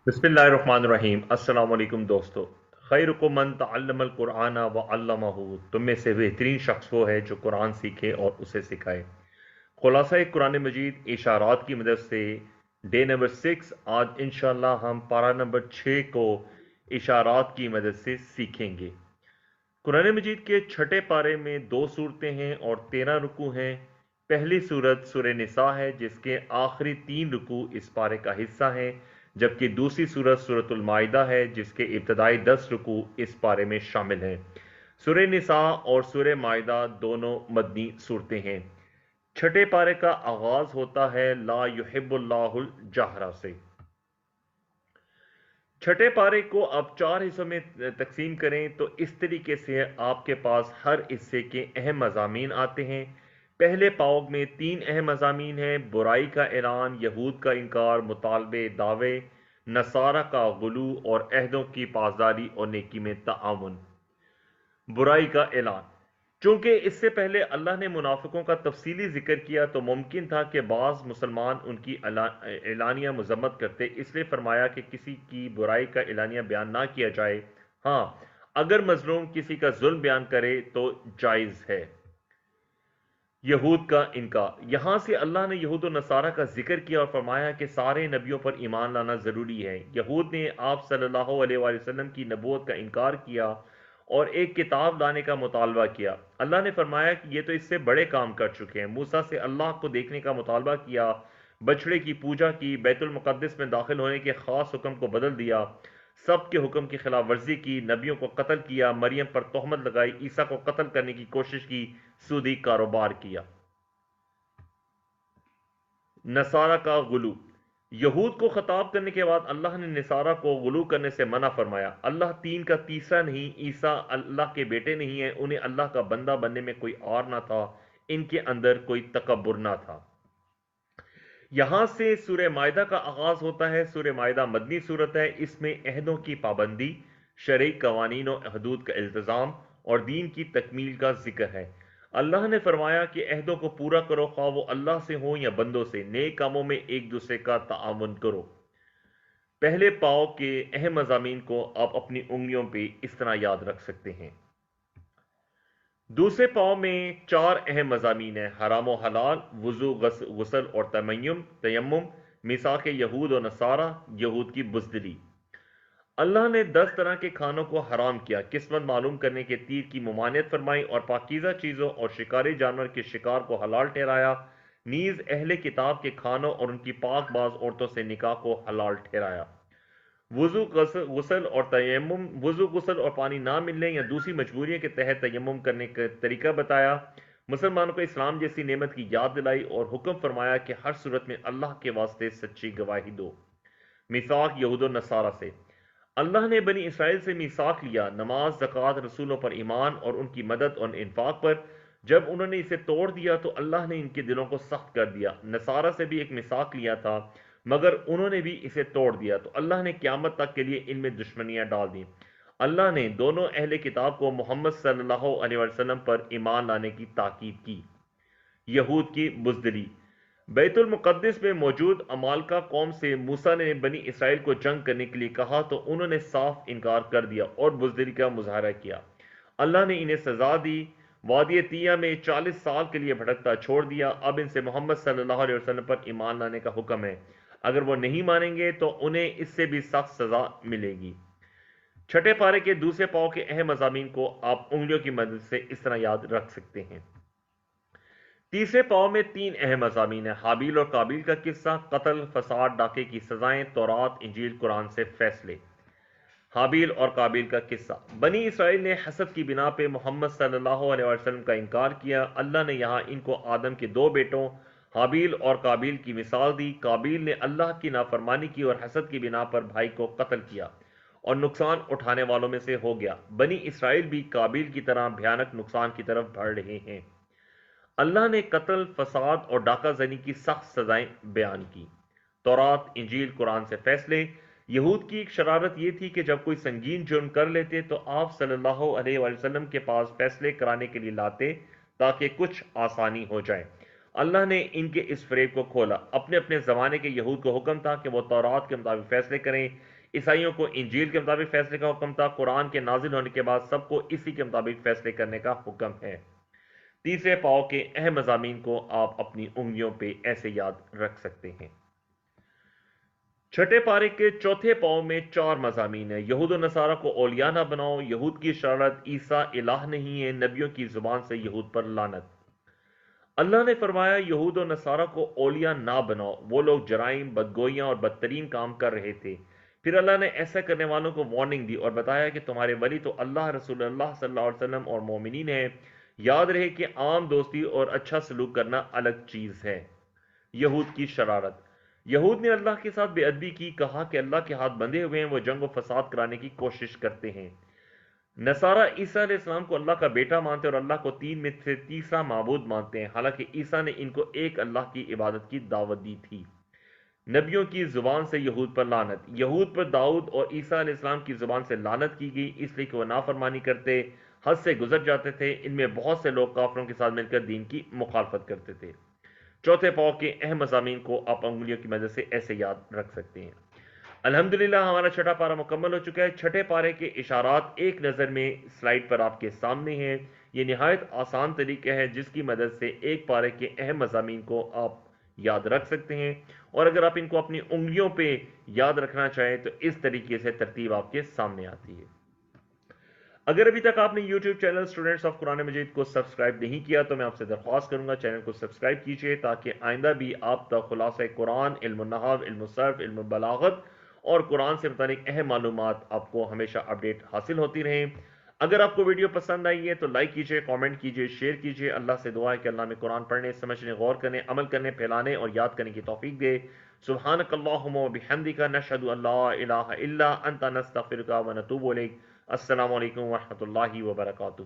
बिस्मिल्लाहिर्रहमानिर्रहीम। अस्सलाम वालेकुम दोस्तों। खैरुकुम मन तअल्लमल कुरआन व अल्लमहु। तुम में से बेहतरीन शख्स वो है जो कुरान सीखे और उसे सिखाए। खुलासा कुरान मजीद इशारात की मदद से डे नंबर 6। आज इंशाअल्लाह हम पारा नंबर 6 को इशारात की मदद से सीखेंगे। कुरान मजीद के छठे पारे में दो सूरतें हैं और 13 रुकू हैं। पहली सूरत सूरह निसा है जिसके आखिरी 3 रुकू इस पारे का हिस्सा हैं, जबकि दूसरी सूरत सूरतुल माइदा है जिसके इब्तदाई 10 रुकू इस पारे में शामिल हैं। सूरह निसा और सूरह माइदा दोनों मदनी सूरतें हैं। छठे पारे का आगाज होता है ला युहिब्बुल्लाहुल जहरा से। छठे पारे को आप 4 हिस्सों में तकसीम करें तो इस तरीके से आपके पास हर हिस्से के अहम मज़ामीन आते हैं। पहले पाव में 3 अहम मज़ामीन हैं: बुराई का ऐलान, यहूद का इनकार, मुतालबे दावे, नसारा का गुलू और अहदों की पासदारी और नेकी में ताआवुन। बुराई का ऐलान। चूंकि इससे पहले अल्लाह ने मुनाफिकों का तफसीली जिक्र किया तो मुमकिन था कि बाज़ मुसलमान उनकी एलानिया मजम्मत करते, इसलिए फरमाया कि किसी की बुराई का एलानिया बयान ना किया जाए। हाँ, अगर मजलूम किसी का जुल्म बयान करे तो जायज़ है। यहूद का इनकार। यहां से अल्लाह ने यहूद और नसारा का जिक्र किया और फरमाया कि सारे नबियों पर ईमान लाना ज़रूरी है। यहूद ने आप सल्लल्लाहु अलैहि वसल्लम की नबूवत का इनकार किया और एक किताब लाने का मुतालबा किया। अल्लाह ने फरमाया कि ये तो इससे बड़े काम कर चुके हैं। मूसा से अल्लाह को देखने का मुतालबा किया, बछड़े की पूजा की, बैतुल मुक़द्दस में दाखिल होने के ख़ास हुक्म को बदल दिया, सब के हुक्म की खिलाफ वर्जी की, नबियों को कत्ल किया, मरियम पर तोहमत लगाई, ईसा को कत्ल करने की कोशिश की, सूदी कारोबार किया। नसारा का गुलू। यहूद को खताब करने के बाद अल्लाह ने नसारा को गुलू करने से मना फरमाया। अल्लाह तीन का तीसरा नहीं, ईसा अल्लाह के बेटे नहीं है, उन्हें अल्लाह का बंदा बनने में कोई आर ना था, इनके अंदर कोई तकब्बुर ना था। यहां से सूर्य मायदा का आगाज होता है। सूर्य मायदा मदनी सूरत है। इसमें अहदों की पाबंदी, शरई कवानीन और हदूद का इल्तजाम और दीन की तकमील का जिक्र है। अल्लाह ने फरमाया कि अहदों को पूरा करो, ख्वाह वो अल्लाह से हो या बंदों से, नेक कामों में एक दूसरे का ताआवुन करो। पहले पाव के अहम मजामीन को आप अपनी उंगलियों पे इस तरह याद रख सकते हैं। दूसरे पाव में 4 अहम मजामीन हैं: हराम व हलाल, वजू, गुसल और तयम्मुम, मिसाक यहूद और नसारा, यहूद की बुजदली। अल्लाह ने 10 तरह के खानों को हराम किया, किस्मत मालूम करने के तीर की मुमानियत फरमाई और पाकीज़ा चीज़ों और शिकारी जानवर के शिकार को हलाल ठहराया। नीज अहले किताब के खानों और उनकी पाक बाज औरतों से निकाह को हलाल ठहराया। वुजू, गुसल और तयम्मुम। वुजू, गुसल और पानी ना मिलने या दूसरी मजबूरियों के तहत तयम्मुम करने का तरीका बताया। मुसलमानों को इस्लाम जैसी नेमत की याद दिलाई और हुक्म फरमाया कि हर सूरत में अल्लाह के वास्ते सच्ची गवाही दो। मिसाक यहूद और नसारा से। अल्लाह ने बनी इसराइल से मिसाक लिया, नमाज, ज़कात, रसूलों पर ईमान और उनकी मदद और इन्फाक पर। जब उन्होंने इसे तोड़ दिया तो अल्लाह ने इनके दिलों को सख्त कर दिया। नसारा से भी एक मिसाक लिया था मगर उन्होंने भी इसे तोड़ दिया तो अल्लाह ने क़यामत तक के लिए इनमें दुश्मनियां डाल दी। अल्लाह ने दोनों अहले किताब को मोहम्मद सल्लल्लाहु अलैहि वसल्लम पर ईमान लाने की ताकीद की। यहूद की बुजदली। बैतुल मुक़द्दस में मौजूद अमालका कौम से मूसा ने बनी इसराइल को जंग करने के लिए कहा तो उन्होंने साफ इनकार कर दिया और बुजदली का मुजाहरा किया। अल्लाह ने इन्हें सजा दी, वादी तिया में 40 साल के लिए भटकता छोड़ दिया। अब इनसे मोहम्मद सल्लल्लाहु अलैहि वसल्लम पर ईमान लाने का हुक्म है। अगर वो नहीं मानेंगे तो उन्हें इससे भी सख्त सजा मिलेगी। छठे पारे के दूसरे पाव के अहम मजामीन को आप उंगलियों की मदद से इस तरह याद रख सकते हैं। तीसरे पाव में 3 अहम मजामीन है: हाबील और काबिल का किस्सा, कत्ल, फसाद, डाके की सजाएं, तौरात, इंजील, कुरान से फैसले। हाबील और काबिल का किस्सा। बनी इसराइल ने हसद की बिना पे मोहम्मद सल्लल्लाहु अलैहि वसल्लम का इनकार किया। अल्लाह ने यहाँ इनको आदम के 2 बेटों हाबील और काबिल की मिसाल दी। काबिल ने अल्लाह की नाफरमानी की और हसद की बिना पर भाई को कत्ल किया और नुकसान उठाने वालों में से हो गया। बनी इसराइल भी काबिल की तरह भयानक नुकसान की तरफ बढ़ रहे हैं। अल्लाह ने कत्ल, फसाद और डाका जनी की सख्त सजाएं बयान की। तौरात, इंजील, कुरान से फैसले। यहूद की एक शरारत यह थी कि जब कोई संगीन जुर्म कर लेते तो आप सल्लल्लाहु अलैहि वसल्लम के पास फैसले कराने के लिए लाते ताकि कुछ आसानी हो जाए। اللہ نے ان کے اس فریب کو کھولا۔ اپنے اپنے زمانے کے یہود کو حکم تھا کہ وہ تورات کے مطابق فیصلے کریں، عیسائیوں کو انجیل کے مطابق فیصلے کا حکم تھا، قرآن کے نازل ہونے کے بعد سب کو اسی کے مطابق فیصلے کرنے کا حکم ہے۔ تیسرے پاؤ کے اہم مضامین کو آپ اپنی انگلیوں پہ ایسے یاد رکھ سکتے ہیں۔ چھٹے پارے کے چوتھے پاؤں میں 4 مضامین ہیں۔ یہود و نصارہ کو اولیاء نہ بناؤ، یہود کی شرارت، عیسیٰ الہ نہیں ہے، نبیوں کی زبان سے یہود پر لعنت۔ اللہ نے فرمایا یہود و نصارہ کو اولیاء نہ بناؤ، وہ لوگ جرائم، بدگوئیاں اور بدترین کام کر رہے تھے۔ پھر اللہ نے ایسا کرنے والوں کو وارننگ دی اور بتایا کہ تمہارے ولی تو اللہ، رسول اللہ صلی اللہ علیہ وسلم اور مومنین ہیں۔ یاد رہے کہ عام دوستی اور اچھا سلوک کرنا الگ چیز ہے۔ یہود کی شرارت۔ یہود نے اللہ کے ساتھ بے ادبی کی، کہا کہ اللہ کے ہاتھ بندھے ہوئے ہیں، وہ جنگ و فساد کرانے کی کوشش کرتے ہیں۔ نصارہ عیسیٰ علیہ السلام کو اللہ کا بیٹا مانتے اور اللہ کو 3 میں سے تیسرا معبود مانتے ہیں، حالانکہ عیسیٰ نے ان کو ایک اللہ کی عبادت کی دعوت دی تھی۔ نبیوں کی زبان سے یہود پر لعنت۔ یہود پر داؤد اور عیسیٰ علیہ السلام کی زبان سے لعنت کی گئی، اس لیے کہ وہ نافرمانی کرتے، حد سے گزر جاتے تھے۔ ان میں بہت سے لوگ کافروں کے ساتھ مل کر دین کی مخالفت کرتے تھے۔ چوتھے پاؤ کے اہم مضامین کو آپ انگلیوں کی مدد سے ایسے یاد رکھ سکتے ہیں۔ الحمدللہ ہمارا چھٹا پارہ مکمل ہو چکا ہے۔ چھٹے پارے کے اشارات ایک نظر میں سلائیڈ پر آپ کے سامنے ہیں۔ یہ نہایت آسان طریقہ ہے جس کی مدد سے ایک پارے کے اہم مضامین کو آپ یاد رکھ سکتے ہیں، اور اگر آپ ان کو اپنی انگلیوں پہ یاد رکھنا چاہیں تو اس طریقے سے ترتیب آپ کے سامنے آتی ہے۔ اگر ابھی تک آپ نے یوٹیوب چینل اسٹوڈنٹس آف قرآن مجید کو سبسکرائب نہیں کیا تو میں آپ سے درخواست کروں گا چینل کو سبسکرائب کیجئے، تاکہ آئندہ بھی آپ تک خلاصہ قرآن، علم النحو، علم الصرف، علم البلاغت اور قرآن سے متعلق اہم معلومات آپ کو ہمیشہ اپڈیٹ حاصل ہوتی رہیں۔ اگر آپ کو ویڈیو پسند آئی ہے تو لائک کیجئے، کامنٹ کیجئے، شیئر کیجئے۔ اللہ سے دعا ہے کہ اللہ میں قرآن پڑھنے، سمجھنے، غور کرنے، عمل کرنے، پھیلانے اور یاد کرنے کی توفیق دے۔ سبحانک اللہم و بحمدک، نشہد ان لا الہ الا انت، نستغفرک و نتوب الیک۔ السلام علیکم ورحمۃ اللہ وبرکاتہ۔